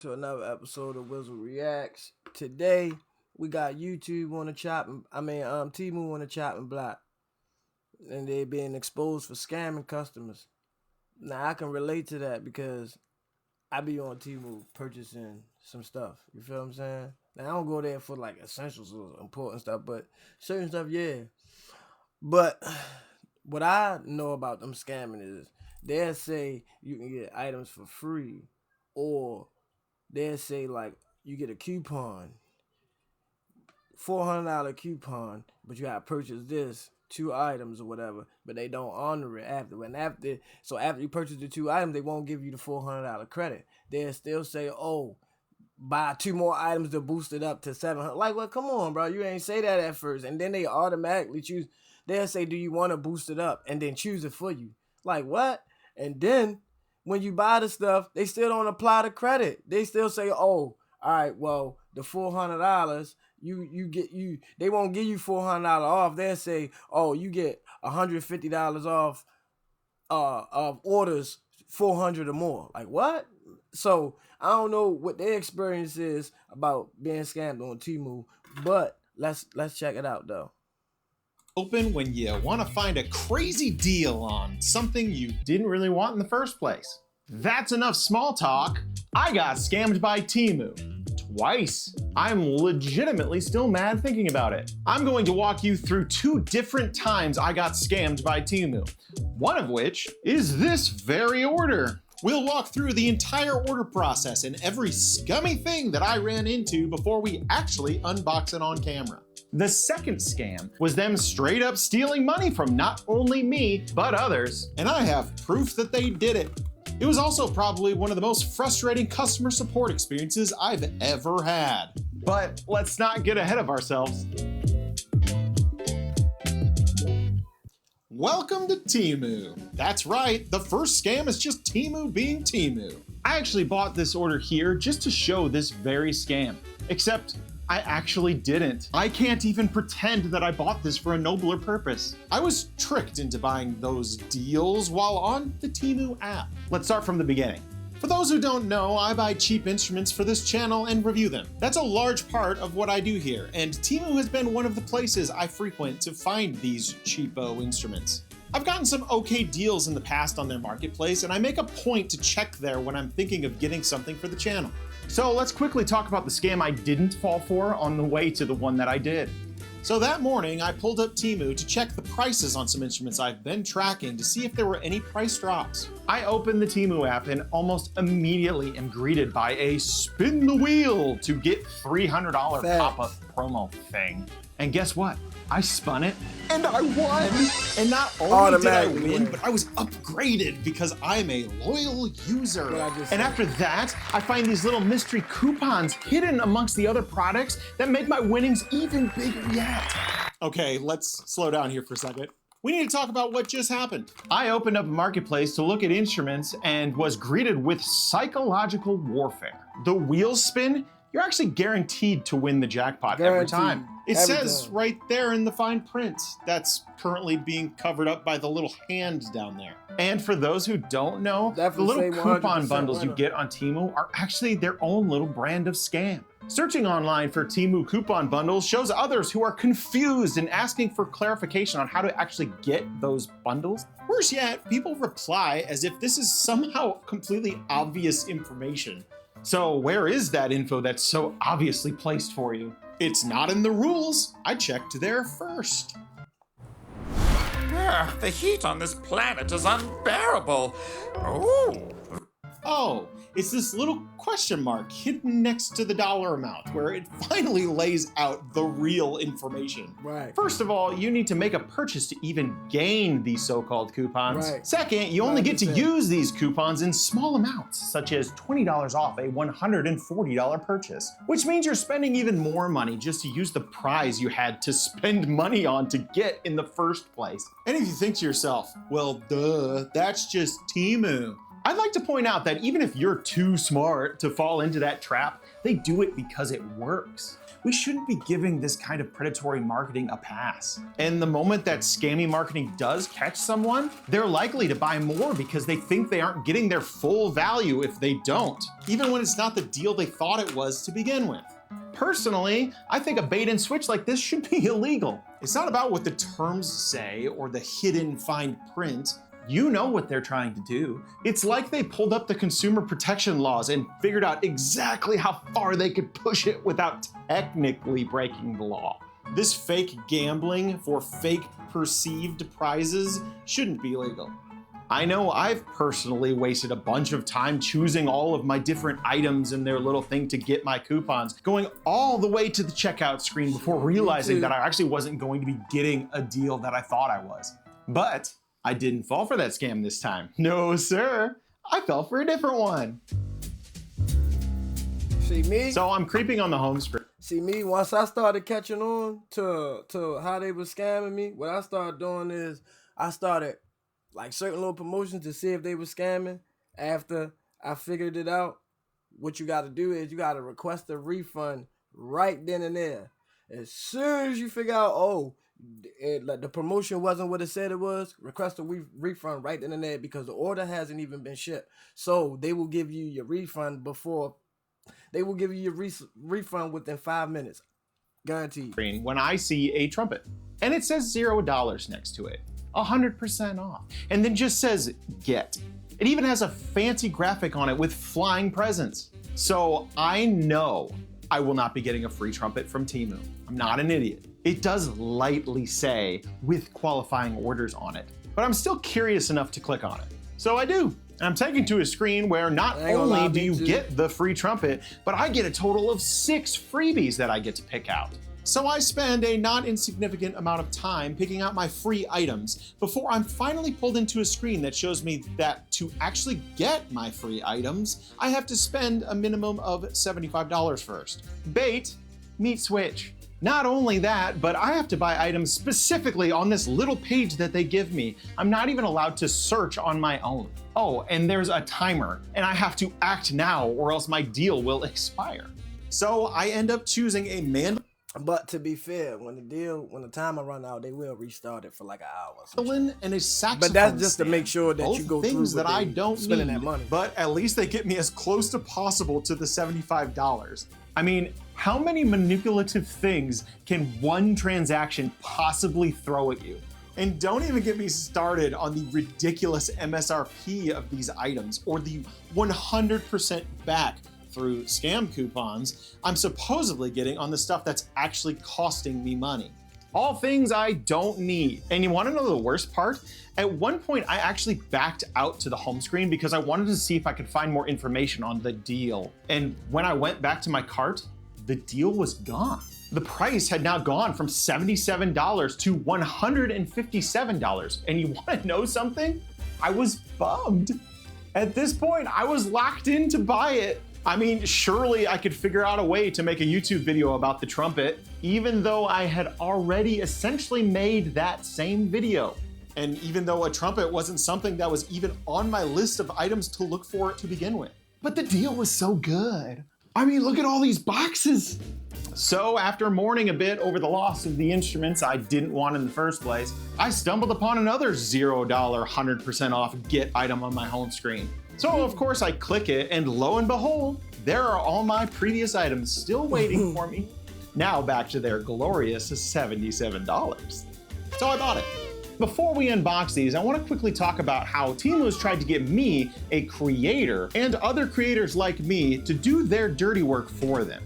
To another episode of Wizzle Reacts. Today we got YouTube on the chopping. TEMU on the chopping block, and they being exposed for scamming customers. Now I can relate to that because I be on TEMU purchasing some stuff. You feel what I'm saying? Now I don't go there for like essentials or important stuff, but certain stuff, yeah. But what I know about them scamming is they'll say you can get items for free, or they'll say like you get a coupon, $400 coupon, but you gotta purchase this 2 items or whatever, but they don't honor it after. So after you purchase the 2 items, they won't give you the $400 credit. They'll still say, oh, buy 2 more items to boost it up to 700. Like, well, come on, bro, you ain't say that at first, and then they automatically choose. They'll say, do you want to boost it up, and then choose it for you. Like, what? And then when you buy the stuff, they still don't apply the credit. They still say, oh, all right, well, the $400, they won't give you $400 off. They'll say, oh, you get $150 off of orders 400 or more. Like, what? So I don't know what their experience is about being scammed on TEMU, but let's check it out though. Open when you want to find a crazy deal on something you didn't really want in the first place. That's enough small talk. I got scammed by TEMU. Twice. I'm legitimately still mad thinking about it. I'm going to walk you through 2 different times I got scammed by TEMU. One of which is this very order. We'll walk through the entire order process and every scummy thing that I ran into before we actually unbox it on camera. The second scam was them straight up stealing money from not only me, but others. And I have proof that they did it. It was also probably one of the most frustrating customer support experiences I've ever had. But let's not get ahead of ourselves. Welcome to TEMU. That's right, the first scam is just TEMU being TEMU. I actually bought this order here just to show this very scam, except I actually didn't. I can't even pretend that I bought this for a nobler purpose. I was tricked into buying those deals while on the TEMU app. Let's start from the beginning. For those who don't know, I buy cheap instruments for this channel and review them. That's a large part of what I do here, and TEMU has been one of the places I frequent to find these cheapo instruments. I've gotten some okay deals in the past on their marketplace, and I make a point to check there when I'm thinking of getting something for the channel. So let's quickly talk about the scam I didn't fall for on the way to the one that I did. So that morning, I pulled up TEMU to check the prices on some instruments I've been tracking to see if there were any price drops. I opened the TEMU app and almost immediately am greeted by a spin the wheel to get $300 pop-up promo thing. And guess what? I spun it and I won. And not only did I win, but I was upgraded because I'm a loyal user. And after that, I find these little mystery coupons hidden amongst the other products that make my winnings even bigger yet. Okay, let's slow down here for a second. We need to talk about what just happened. I opened up a marketplace to look at instruments and was greeted with psychological warfare. The wheels spin, you're actually guaranteed to win the jackpot every time. It says right there in the fine print that's currently being covered up by the little hand down there. And for those who don't know, the little coupon bundles you get on TEMU are actually their own little brand of scam. Searching online for TEMU coupon bundles shows others who are confused and asking for clarification on how to actually get those bundles. Worse yet, people reply as if this is somehow completely obvious information. So where is that info that's so obviously placed for you? It's not in the rules. I checked there first. The heat on this planet is unbearable. Ooh. Oh, it's this little question mark hidden next to the dollar amount where it finally lays out the real information. Right. First of all, you need to make a purchase to even gain these so-called coupons. Right. Second, you only get to use these coupons in small amounts, such as $20 off a $140 purchase, which means you're spending even more money just to use the prize you had to spend money on to get in the first place. And if you think to yourself, well, duh, that's just TEMU. I'd like to point out that even if you're too smart to fall into that trap, they do it because it works. We shouldn't be giving this kind of predatory marketing a pass. And the moment that scammy marketing does catch someone, they're likely to buy more because they think they aren't getting their full value if they don't, even when it's not the deal they thought it was to begin with. Personally, I think a bait and switch like this should be illegal. It's not about what the terms say or the hidden fine print. You know what they're trying to do. It's like they pulled up the consumer protection laws and figured out exactly how far they could push it without technically breaking the law. This fake gambling for fake perceived prizes shouldn't be legal. I know I've personally wasted a bunch of time choosing all of my different items in their little thing to get my coupons, going all the way to the checkout screen before realizing that I actually wasn't going to be getting a deal that I thought I was. But I didn't fall for that scam this time. No, sir. I fell for a different one. See me? So I'm creeping on the home screen. See me, once I started catching on to how they were scamming me, what I started doing is I started like certain little promotions to see if they were scamming. After I figured it out, what you got to do is you got to request a refund right then and there. As soon as you figure out, oh, like the promotion wasn't what it said it was, request a refund right then and there because the order hasn't even been shipped. So they will give you your refund refund within 5 minutes. Guaranteed. When I see a trumpet and it says $0 next to it, 100% off, and then just says get. It even has a fancy graphic on it with flying presents. So I know I will not be getting a free trumpet from TEMU. I'm not an idiot. It does lightly say with qualifying orders on it, but I'm still curious enough to click on it. So I do. And I'm taken to a screen where not only do you get the free trumpet, but I get a total of 6 freebies that I get to pick out. So I spend a not insignificant amount of time picking out my free items before I'm finally pulled into a screen that shows me that to actually get my free items, I have to spend a minimum of $75 first. Bait, meet switch. Not only that, but I have to buy items specifically on this little page that they give me. I'm not even allowed to search on my own. Oh, and there's a timer, and I have to act now or else my deal will expire. So I end up choosing a But to be fair, when the timer run out, they will restart it for like an hour. mandolin and a saxophone. But that's just to make sure that both you go things through that I don't spending need, that money. But at least they get me as close to possible to the $75. I mean, how many manipulative things can one transaction possibly throw at you? And don't even get me started on the ridiculous MSRP of these items or the 100% back through scam coupons I'm supposedly getting on the stuff that's actually costing me money. All things I don't need. And you want to know the worst part? At one point, I actually backed out to the home screen because I wanted to see if I could find more information on the deal. And when I went back to my cart, the deal was gone. The price had now gone from $77 to $157. And you want to know something? I was bummed. At this point, I was locked in to buy it. I mean, surely I could figure out a way to make a YouTube video about the trumpet, even though I had already essentially made that same video. And even though a trumpet wasn't something that was even on my list of items to look for to begin with. But the deal was so good. I mean, look at all these boxes. So after mourning a bit over the loss of the instruments I didn't want in the first place, I stumbled upon another $0 100% off get item on my home screen. So of course I click it, and lo and behold, there are all my previous items still waiting for me. Now back to their glorious $77. So I bought it. Before we unbox these, I want to quickly talk about how TEMU has tried to get me, a creator, and other creators like me to do their dirty work for them.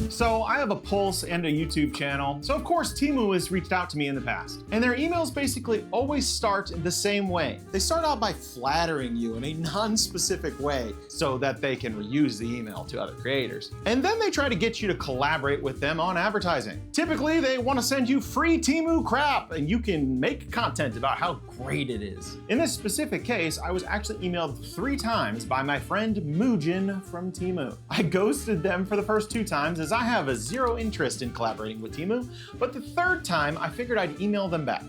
So I have a Pulse and a YouTube channel, so of course TEMU has reached out to me in the past. And their emails basically always start the same way. They start out by flattering you in a non-specific way so that they can reuse the email to other creators. And then they try to get you to collaborate with them on advertising. Typically, they want to send you free TEMU crap, and you can make content about how great it is. In this specific case, I was actually emailed 3 times by my friend Muujin from TEMU. I ghosted them for the first 2 times as I have a zero interest in collaborating with TEMU, but the 3rd time I figured I'd email them back.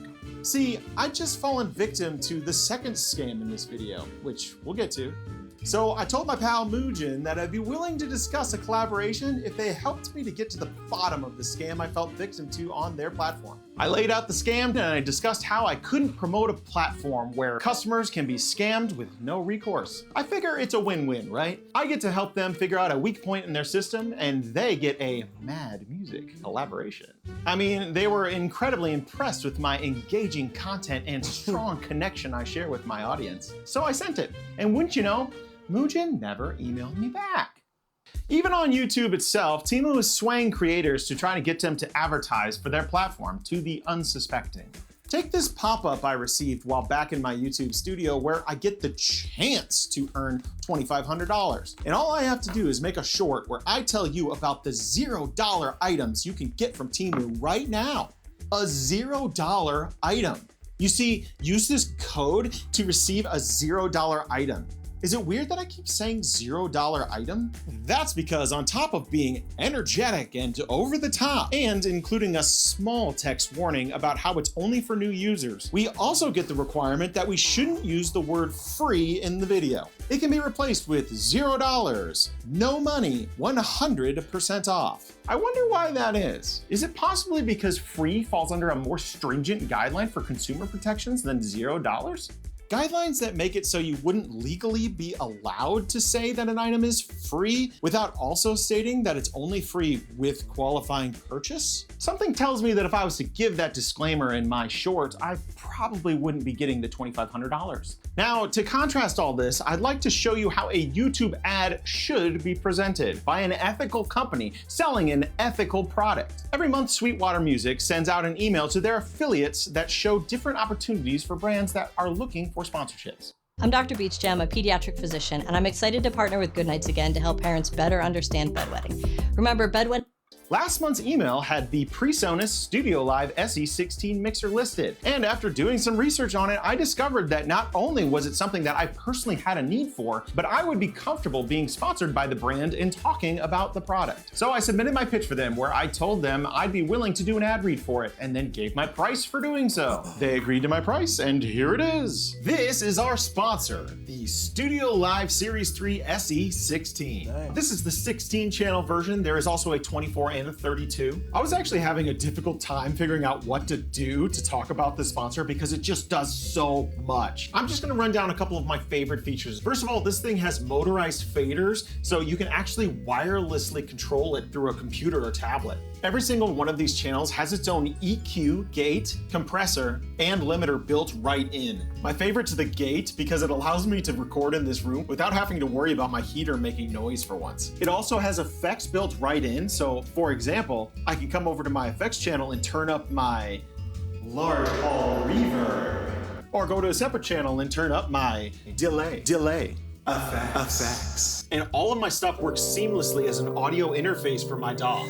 See, I'd just fallen victim to the second scam in this video, which we'll get to. So I told my pal Muujin that I'd be willing to discuss a collaboration if they helped me to get to the bottom of the scam I fell victim to on their platform. I laid out the scam and I discussed how I couldn't promote a platform where customers can be scammed with no recourse. I figure it's a win-win, right? I get to help them figure out a weak point in their system and they get a mad music collaboration. I mean, they were incredibly impressed with my engaging content and strong connection I share with my audience. So I sent it. And wouldn't you know, Muujin never emailed me back. Even on YouTube itself, TEMU is swaying creators to try to get them to advertise for their platform to the unsuspecting. Take this pop-up I received while back in my YouTube studio where I get the chance to earn $2,500. And all I have to do is make a short where I tell you about the $0 items you can get from TEMU right now. A $0 item. You see, use this code to receive a $0 item. Is it weird that I keep saying $0 item? That's because on top of being energetic and over the top, and including a small text warning about how it's only for new users, we also get the requirement that we shouldn't use the word free in the video. It can be replaced with $0, no money, 100% off. I wonder why that is. Is it possibly because free falls under a more stringent guideline for consumer protections than $0? Guidelines that make it so you wouldn't legally be allowed to say that an item is free without also stating that it's only free with qualifying purchase? Something tells me that if I was to give that disclaimer in my short, I probably wouldn't be getting the $2,500. Now, to contrast all this, I'd like to show you how a YouTube ad should be presented by an ethical company selling an ethical product. Every month, Sweetwater Music sends out an email to their affiliates that show different opportunities for brands that are looking for sponsorships. I'm Dr. Beachjam, a pediatric physician, and I'm excited to partner with Goodnights Again to help parents better understand bedwetting. Remember, bedwetting. Last month's email had the PreSonus Studio Live SE16 mixer listed, and after doing some research on it, I discovered that not only was it something that I personally had a need for, but I would be comfortable being sponsored by the brand and talking about the product. So I submitted my pitch for them where I told them I'd be willing to do an ad read for it, and then gave my price for doing so. They agreed to my price, and here it is. This is our sponsor, the Studio Live Series 3 SE16. Nice. This is the 16 channel version. There is also a 24 and a 32. I was actually having a difficult time figuring out what to do to talk about this sponsor because it just does so much. I'm just gonna run down a couple of my favorite features. First of all, this thing has motorized faders, so you can actually wirelessly control it through a computer or tablet. Every single one of these channels has its own EQ, gate, compressor, and limiter built right in. My favorite's the gate because it allows me to record in this room without having to worry about my heater making noise for once. It also has effects built right in, so for example, I can come over to my effects channel and turn up my large hall reverb, or go to a separate channel and turn up my delay effects. And all of my stuff works seamlessly as an audio interface for my DAW.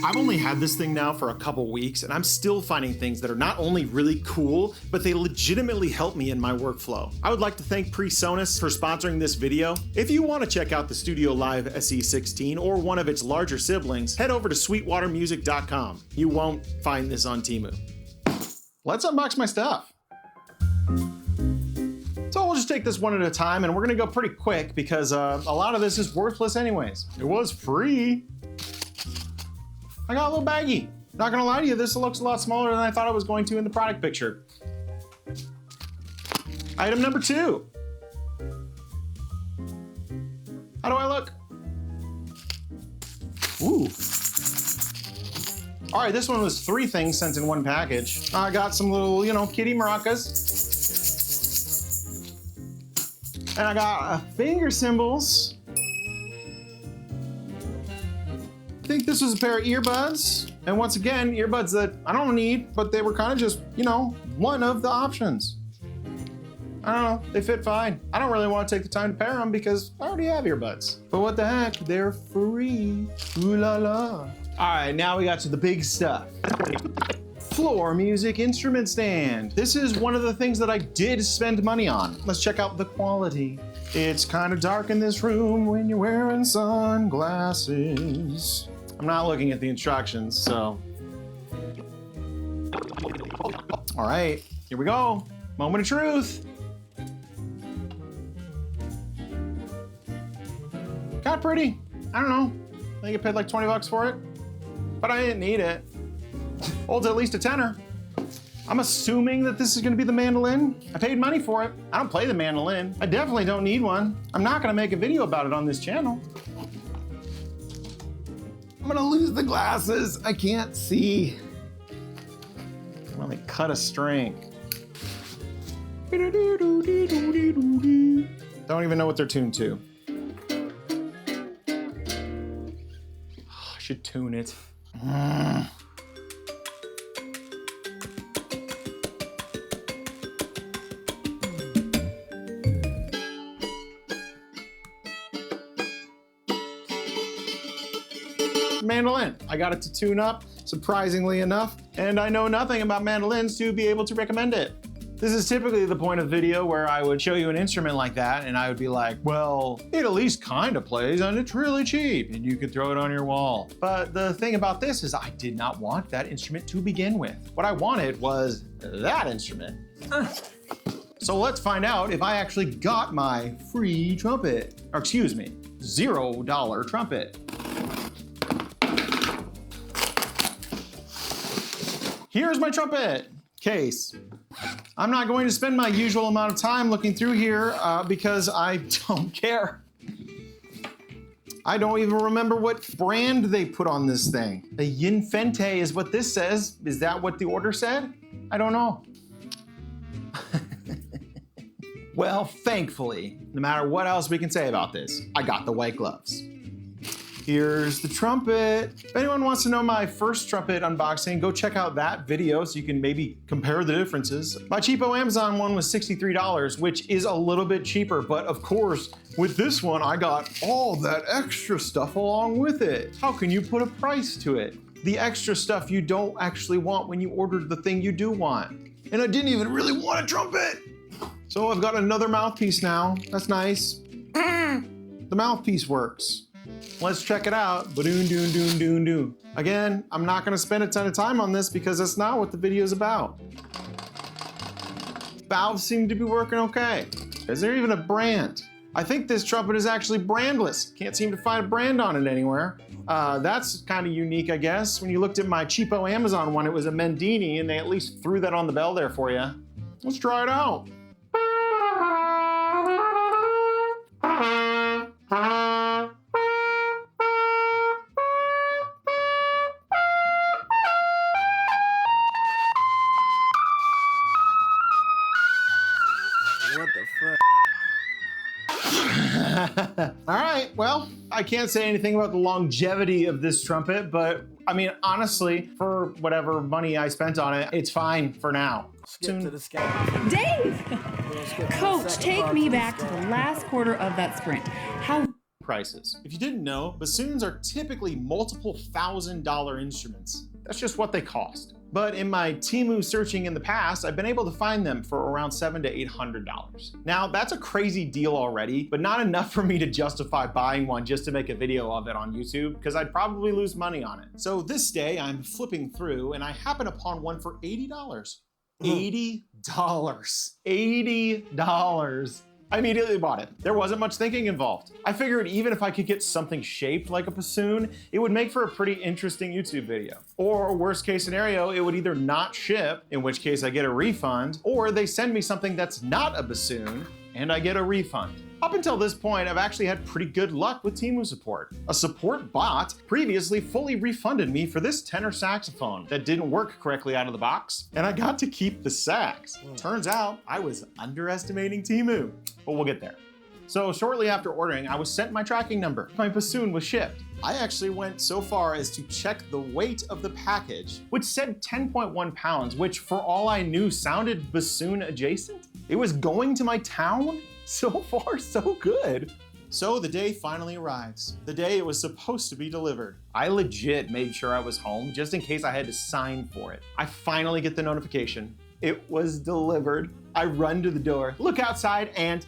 I've only had this thing now for a couple weeks, and I'm still finding things that are not only really cool, but they legitimately help me in my workflow. I would like to thank PreSonus for sponsoring this video. If you want to check out the Studio Live SE16 or one of its larger siblings, head over to sweetwatermusic.com. You won't find this on TEMU. Let's unbox my stuff. So we'll just take this one at a time, and we're gonna go pretty quick because a lot of this is worthless anyways. It was free. I got a little baggie. Not gonna lie to you, this looks a lot smaller than I thought it was going to in the product picture. Item number 2. How do I look? Ooh. All right, this one was 3 things sent in one package. I got some little, kitty maracas. And I got finger cymbals. I think this was a pair of earbuds. And once again, earbuds that I don't need, but they were kind of just, one of the options. I don't know, they fit fine. I don't really want to take the time to pair them because I already have earbuds. But what the heck, they're free. Ooh la la. All right, now we got to the big stuff. Floor music instrument stand. This is one of the things that I did spend money on. Let's check out the quality. It's kind of dark in this room when you're wearing sunglasses. I'm not looking at the instructions, so All right, here we go. Moment of truth. Kind of pretty. I don't know. I think I paid like 20 bucks for it, but I didn't need it. Holds at least a tenner. I'm assuming that this is gonna be the mandolin. I paid money for it. I don't play the mandolin. I definitely don't need one. I'm not gonna make a video about it on this channel. I'm gonna lose the glasses. I can't see. Let me cut a string. Don't even know what they're tuned to. I should tune it. Mandolin. I got it to tune up, surprisingly enough, and I know nothing about mandolins to be able to recommend it. This is typically the point of video where I would show you an instrument like that and I would be like, well, it at least kind of plays and it's really cheap and you could throw it on your wall. But the thing about this is I did not want that instrument to begin with. What I wanted was that instrument. So let's find out if I actually got my free trumpet, or excuse me, $0 trumpet. Here's my trumpet case. I'm not going to spend my usual amount of time looking through here because I don't care. I don't even remember what brand they put on this thing. The Yinfente is what this says. Is that what the order said? I don't know. Well, thankfully, no matter what else we can say about this, I got the white gloves. Here's the trumpet. If anyone wants to know my first trumpet unboxing, go check out that video so you can maybe compare the differences. My cheapo Amazon one was $63, which is a little bit cheaper, but of course, with this one, I got all that extra stuff along with it. How can you put a price to it? The extra stuff you don't actually want when you ordered the thing you do want. And I didn't even really want a trumpet. So I've got another mouthpiece now. That's nice. The mouthpiece works. Let's check it out. Ba-doon-doon-doon-doon-doon. Again, I'm not gonna spend a ton of time on this because that's not what the video is about. Valves seem to be working okay. Is there even a brand? I think this trumpet is actually brandless. Can't seem to find a brand on it anywhere. That's kind of unique, I guess. When you looked at my cheapo Amazon one, it was a Mendini and they at least threw that on the bell there for you. Let's try it out. What the fuck? All right, well, I can't say anything about the longevity of this trumpet, but I mean, honestly, for whatever money I spent on it, it's fine for now. Skip to the scam. Dave! Coach, take me back to the last quarter of that sprint. How Prices. If you didn't know, bassoons are typically multiple $1,000 instruments. That's just what they cost. But in my TEMU searching in the past, I've been able to find them for around $700 to $800. Now, that's a crazy deal already, but not enough for me to justify buying one just to make a video of it on YouTube, because I'd probably lose money on it. So this day, I'm flipping through and I happen upon one for $80. $80. $80. I immediately bought it. There wasn't much thinking involved. I figured even if I could get something shaped like a bassoon, it would make for a pretty interesting YouTube video. Or worst case scenario, it would either not ship, in which case I get a refund, or they send me something that's not a bassoon and I get a refund. Up until this point, I've actually had pretty good luck with TEMU support. A support bot previously fully refunded me for this tenor saxophone that didn't work correctly out of the box, and I got to keep the sax. Turns out I was underestimating TEMU, but we'll get there. So shortly after ordering, I was sent my tracking number. My bassoon was shipped. I actually went so far as to check the weight of the package, which said 10.1 pounds, which for all I knew sounded bassoon adjacent. It was going to my town? So far, so good. So the day finally arrives. The day it was supposed to be delivered. I legit made sure I was home just in case I had to sign for it. I finally get the notification. It was delivered. I run to the door, look outside, and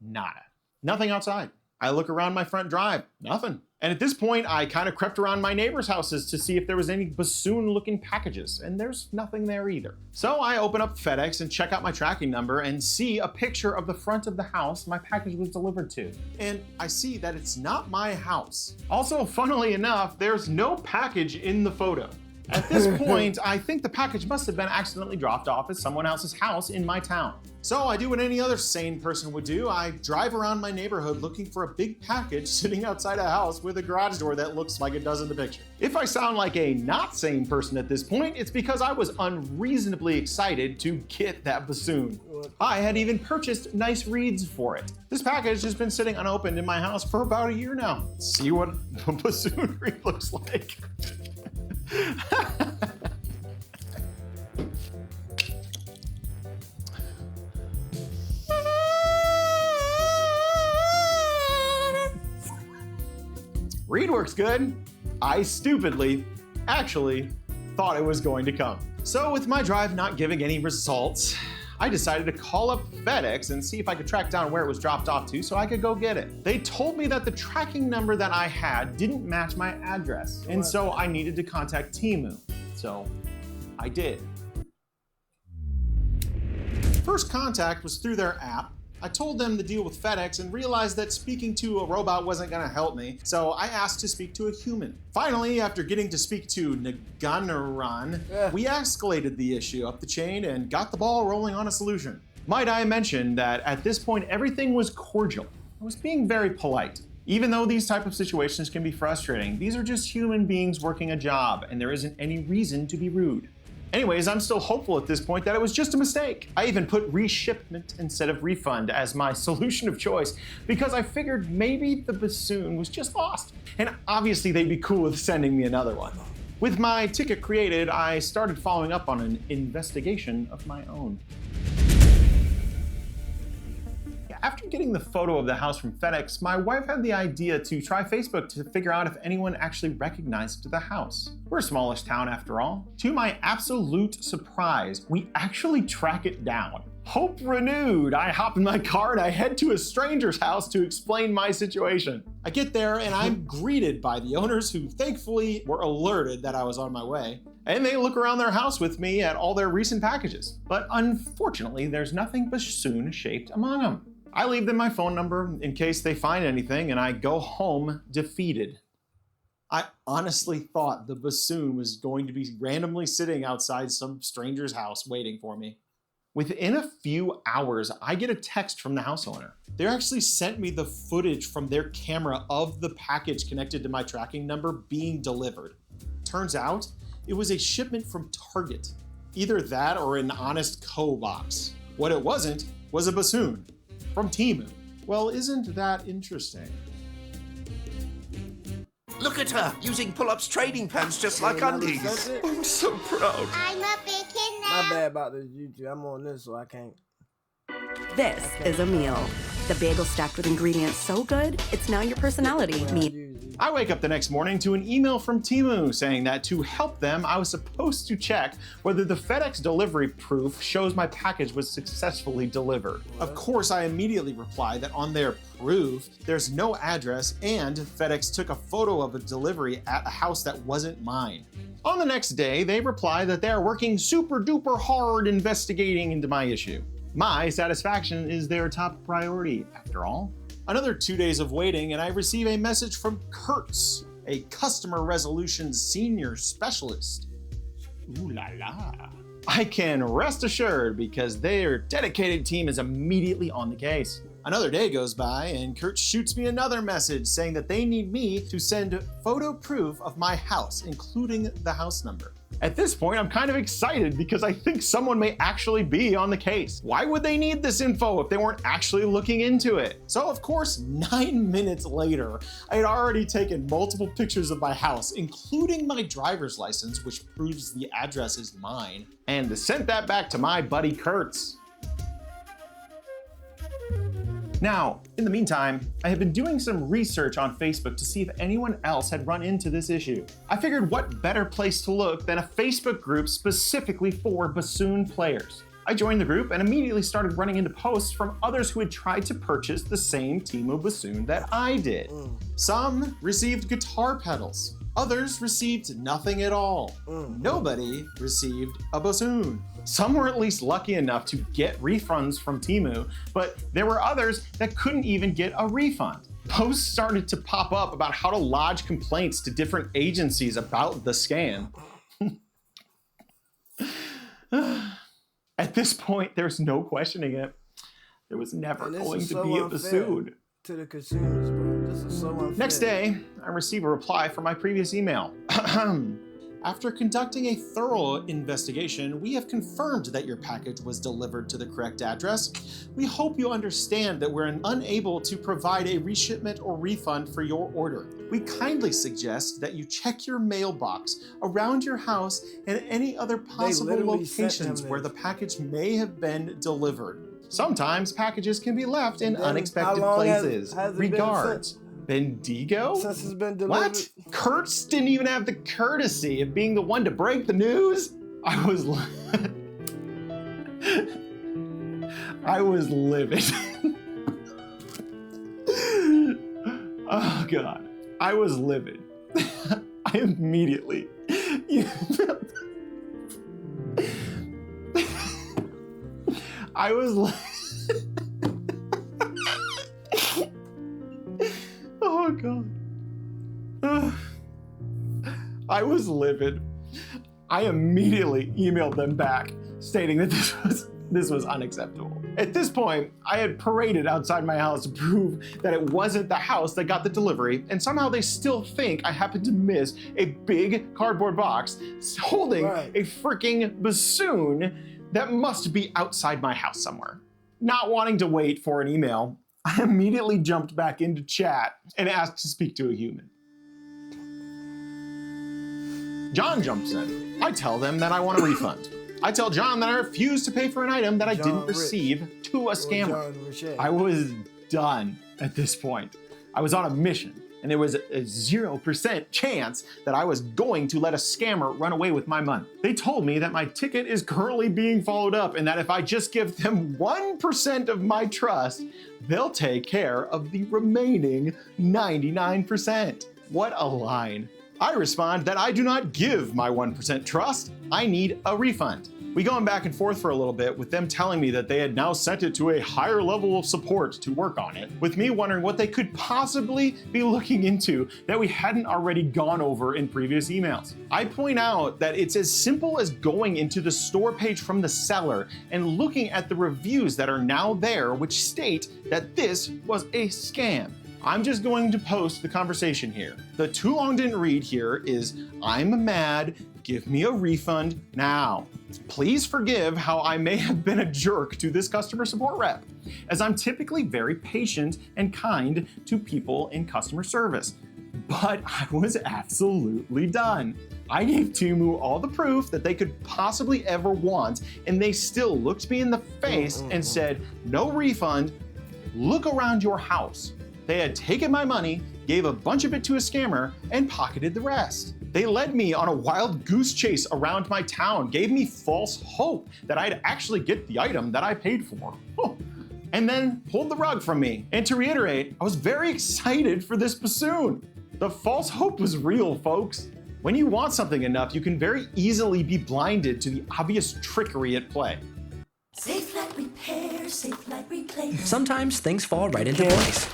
nada. Nothing outside. I look around my front drive, nothing. And at this point, I kind of crept around my neighbors' houses to see if there was any bassoon-looking packages, and there's nothing there either. So I open up FedEx and check out my tracking number and see a picture of the front of the house my package was delivered to. And I see that it's not my house. Also, funnily enough, there's no package in the photo. At this point, I think the package must have been accidentally dropped off at someone else's house in my town. So I do what any other sane person would do. I drive around my neighborhood looking for a big package sitting outside a house with a garage door that looks like it does in the picture. If I sound like a not sane person at this point, it's because I was unreasonably excited to get that bassoon. I had even purchased nice reeds for it. This package has been sitting unopened in my house for about a year now. See what a bassoon reed looks like. Reed works good. I stupidly, actually, thought it was going to come. So with my drive not giving any results, I decided to call up FedEx and see if I could track down where it was dropped off to so I could go get it. They told me that the tracking number that I had didn't match my address, and so I needed to contact TEMU. So I did. First contact was through their app. I told them the deal with FedEx and realized that speaking to a robot wasn't gonna help me, so I asked to speak to a human. Finally, after getting to speak to Naganaran, we escalated the issue up the chain and got the ball rolling on a solution. Might I mention that at this point, everything was cordial. I was being very polite. Even though these type of situations can be frustrating, these are just human beings working a job, and there isn't any reason to be rude. Anyways, I'm still hopeful at this point that it was just a mistake. I even put reshipment instead of refund as my solution of choice because I figured maybe the bassoon was just lost. And obviously they'd be cool with sending me another one. With my ticket created, I started following up on an investigation of my own. After getting the photo of the house from FedEx, my wife had the idea to try Facebook to figure out if anyone actually recognized the house. We're a smallish town after all. To my absolute surprise, we actually track it down. Hope renewed, I hop in my car and I head to a stranger's house to explain my situation. I get there and I'm greeted by the owners who thankfully were alerted that I was on my way. And they look around their house with me at all their recent packages. But unfortunately, there's nothing bassoon-shaped among them. I leave them my phone number in case they find anything, and I go home defeated. I honestly thought the bassoon was going to be randomly sitting outside some stranger's house waiting for me. Within a few hours, I get a text from the house owner. They actually sent me the footage from their camera of the package connected to my tracking number being delivered. Turns out, it was a shipment from Target. Either that or an Honest Co. box. What it wasn't was a bassoon. From TEMU. Well, isn't that interesting? Look at her, using pull-ups trading pants just like undies. I'm so proud. I'm a big kid now. My bad about this YouTube. I'm on this, so I can't. This is a meal. The bagel stacked with ingredients so good, it's now your personality. I wake up the next morning to an email from TEMU saying that to help them, I was supposed to check whether the FedEx delivery proof shows my package was successfully delivered. Of course, I immediately reply that on their proof, there's no address and FedEx took a photo of a delivery at a house that wasn't mine. On the next day, they reply that they are working super duper hard investigating into my issue. My satisfaction is their top priority, after all. Another 2 days of waiting, and I receive a message from Kurtz, a customer resolution senior specialist. Ooh la la. I can rest assured because their dedicated team is immediately on the case. Another day goes by, and Kurtz shoots me another message saying that they need me to send photo proof of my house, including the house number. At this point, I'm kind of excited because I think someone may actually be on the case. Why would they need this info if they weren't actually looking into it? So of course, 9 minutes later, I had already taken multiple pictures of my house, including my driver's license, which proves the address is mine, and sent that back to my buddy Kurtz. Now, in the meantime, I have been doing some research on Facebook to see if anyone else had run into this issue. I figured what better place to look than a Facebook group specifically for bassoon players. I joined the group and immediately started running into posts from others who had tried to purchase the same TEMU bassoon that I did. Some received guitar pedals. Others received nothing at all. Nobody received a bassoon. Some were at least lucky enough to get refunds from TEMU, but there were others that couldn't even get a refund. Posts started to pop up about how to lodge complaints to different agencies about the scam. At this point, there's no questioning it. There was never going to be a bassoon. To the consumers, bro. This is so unfair. Next day, I receive a reply from my previous email. After conducting a thorough investigation, we have confirmed that your package was delivered to the correct address. We hope you understand that we're unable to provide a reshipment or refund for your order. We kindly suggest that you check your mailbox around your house and any other possible locations where the package may have been delivered. Sometimes packages can be left in unexpected places. Regards. Bendigo? Since it's been delivered. What? Kurtz didn't even have the courtesy of being the one to break the news? I was livid. Oh God, I was livid. I immediately I was oh God. I was livid. I immediately emailed them back stating that this was unacceptable. At this point, I had paraded outside my house to prove that it wasn't the house that got the delivery, and somehow they still think I happened to miss a big cardboard box holding a freaking bassoon that must be outside my house somewhere. Not wanting to wait for an email, I immediately jumped back into chat and asked to speak to a human. John jumps in. I tell them that I want a refund. I tell John that I refuse to pay for an item that I didn't receive to a scammer. I was done at this point. I was on a mission, and there was a 0% chance that I was going to let a scammer run away with my money. They told me that my ticket is currently being followed up and that if I just give them 1% of my trust, they'll take care of the remaining 99%. What a line. I respond that I do not give my 1% trust. I need a refund. We go back and forth for a little bit with them telling me that they had now sent it to a higher level of support to work on it, with me wondering what they could possibly be looking into that we hadn't already gone over in previous emails. I point out that it's as simple as going into the store page from the seller and looking at the reviews that are now there, which state that this was a scam. I'm just going to post the conversation here. The too long didn't read here is, I'm mad, give me a refund now. Please forgive how I may have been a jerk to this customer support rep, as I'm typically very patient and kind to people in customer service. But I was absolutely done. I gave TEMU all the proof that they could possibly ever want, and they still looked me in the face and said, no refund, look around your house. They had taken my money, gave a bunch of it to a scammer, and pocketed the rest. They led me on a wild goose chase around my town, gave me false hope that I'd actually get the item that I paid for, and then pulled the rug from me. And to reiterate, I was very excited for this bassoon. The false hope was real, folks. When you want something enough, you can very easily be blinded to the obvious trickery at play. Safe like repair, safe like replace. Sometimes things fall right into place,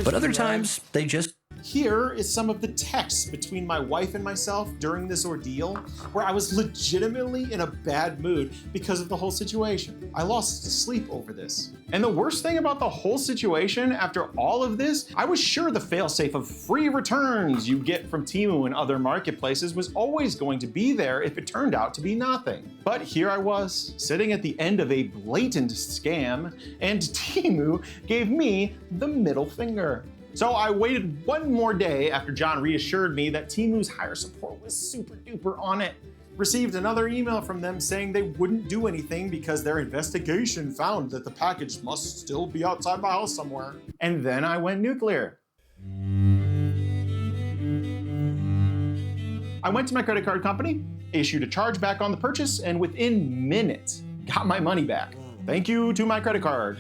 but other times they just... Here is some of the texts between my wife and myself during this ordeal, where I was legitimately in a bad mood because of the whole situation. I lost sleep over this. And the worst thing about the whole situation, after all of this, I was sure the failsafe of free returns you get from TEMU and other marketplaces was always going to be there if it turned out to be nothing. But here I was, sitting at the end of a blatant scam, and TEMU gave me the middle finger. So I waited one more day after John reassured me that TEMU's higher support was super duper on it. Received another email from them saying they wouldn't do anything because their investigation found that the package must still be outside my house somewhere. And then I went nuclear. I went to my credit card company, issued a chargeback on the purchase, and within minutes got my money back. Thank you to my credit card.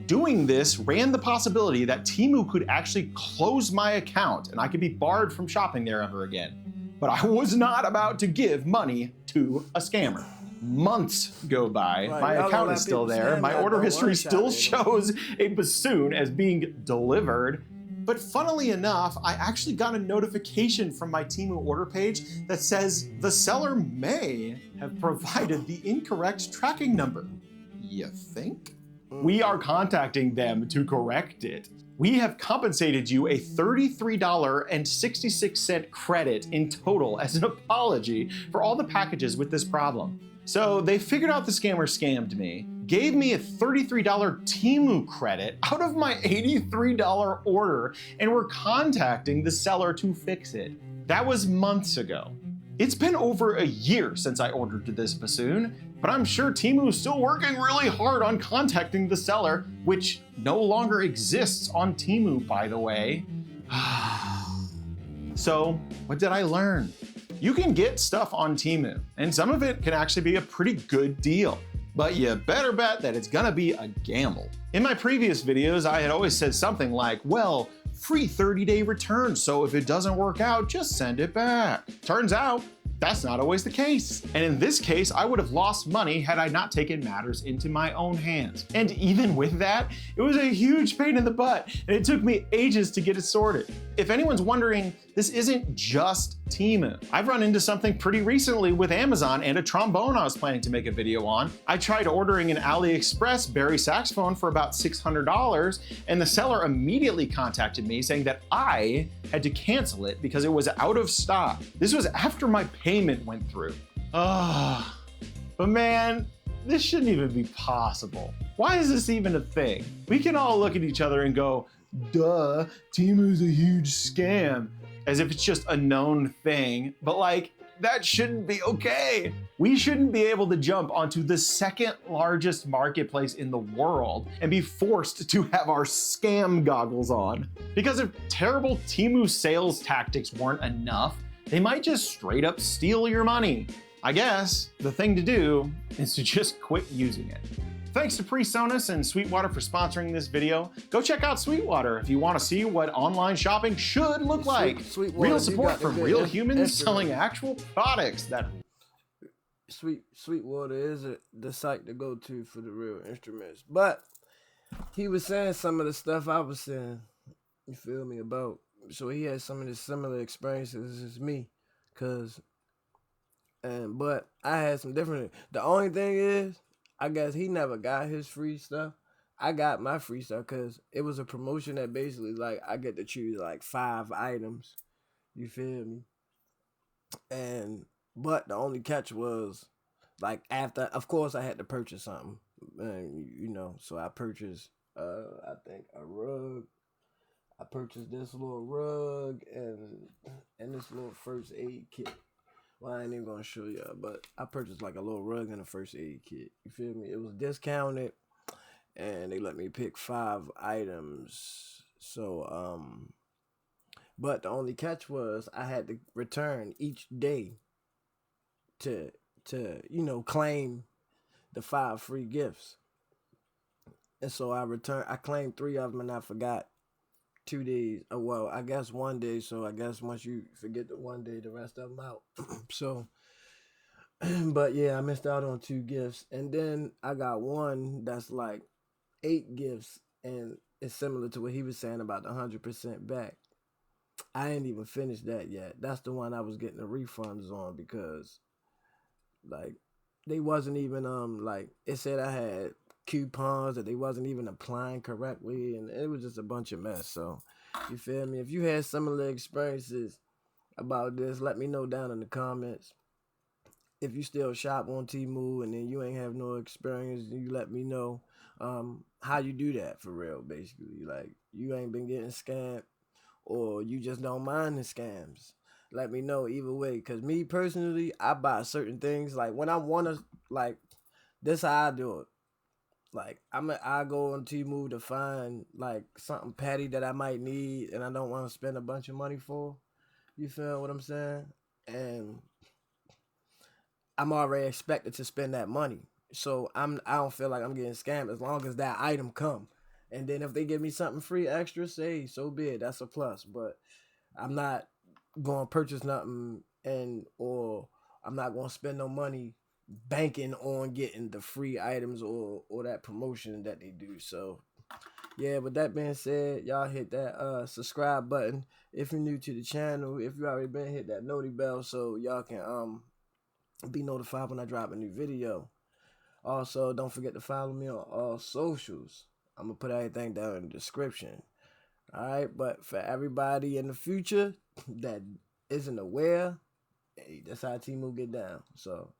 Doing this ran the possibility that Temu could actually close my account and I could be barred from shopping there ever again. But I was not about to give money to a scammer. Months go by, Right, my y'all account don't is let still people there, scam my that, order don't history one-shot still it. shows a bassoon as being delivered. But funnily enough, I actually got a notification from my Temu order page that says the seller may have provided the incorrect tracking number. You think? We are contacting them to correct it. We have compensated you a $33.66 credit in total as an apology for all the packages with this problem. So they figured out the scammer scammed me, gave me a $33 Temu credit out of my $83 order, and were contacting the seller to fix it. That was months ago. It's been over a year since I ordered this bassoon, but I'm sure Temu is still working really hard on contacting the seller, which no longer exists on Temu, by the way. So, what did I learn? You can get stuff on Temu, and some of it can actually be a pretty good deal. But you better bet that it's gonna be a gamble. In my previous videos, I had always said something like, well, free 30-day return, so if it doesn't work out, just send it back. Turns out, that's not always the case. And in this case, I would have lost money had I not taken matters into my own hands. And even with that, it was a huge pain in the butt, and it took me ages to get it sorted. If anyone's wondering, this isn't just Temu. I've run into something pretty recently with Amazon and a trombone I was planning to make a video on. I tried ordering an AliExpress Barry saxophone for about $600, and the seller immediately contacted me saying that I had to cancel it because it was out of stock. This was after my payment went through. But man, this shouldn't even be possible. Why is this even a thing? We can all look at each other and go, duh, Temu's a huge scam, as if it's just a known thing, but like, that shouldn't be okay. We shouldn't be able to jump onto the second largest marketplace in the world and be forced to have our scam goggles on. Because if terrible Temu sales tactics weren't enough, they might just straight up steal your money. I guess the thing to do is to just quit using it. Thanks to PreSonus and Sweetwater for sponsoring this video. Go check out Sweetwater if you want to see what online shopping should look like. Sweetwater, Real support from real humans selling instrument. actual products that... Sweetwater is the site to go to for the real instruments. But he was saying some of the stuff I was saying, you feel me, about. So he had some of the similar experiences as me. But I had some different. The only thing is, I guess he never got his free stuff. I got my free stuff because it was a promotion that basically, like, I get to choose like 5 items. You feel me? But the only catch was, like, after, of course, I had to purchase something. And, you know, so I purchased, I think, a rug. I purchased this little rug and this little first aid kit. Well, I ain't even gonna show y'all, but I purchased like a little rug and a first aid kit. You feel me? It was discounted, and they let me pick 5 items. So, but the only catch was I had to return each day to you know, claim the 5 free gifts. And so I claimed 3 of them, and I forgot 2 days. Well, I guess 1 day. So I guess once you forget the 1 day, the rest of them out. So, but yeah, I missed out on 2 gifts. And then I got one that's like 8 gifts. And it's similar to what he was saying about the 100% back. I ain't even finished that yet. That's the one I was getting the refunds on because, like, they wasn't even, like, it said I had coupons that they wasn't even applying correctly, and it was just a bunch of mess. So you feel me? If you had similar experiences about this, let me know down in the comments. If you still shop on Temu and then you ain't have no experience, you let me know how you do that for real. Basically, like, you ain't been getting scammed, or you just don't mind the scams. Let me know either way, because me personally, I buy certain things like when I want to, like, this how I do it. Like, I go on Temu to find, like, something petty that I might need and I don't want to spend a bunch of money for. You feel what I'm saying? And I'm already expected to spend that money. So I don't feel like I'm getting scammed as long as that item come. And then if they give me something free extra, say so be it. That's a plus. But I'm not going to purchase nothing or I'm not going to spend no money banking on getting the free items or that promotion that they do. So yeah, with that being said, y'all hit that subscribe button if you're new to the channel. If you already been, hit that noti bell so y'all can be notified when I drop a new video. Also, don't forget to follow me on all socials. I'm gonna put everything down in the description. Alright, but for everybody in the future that isn't aware, hey, that's how TEMU get down. So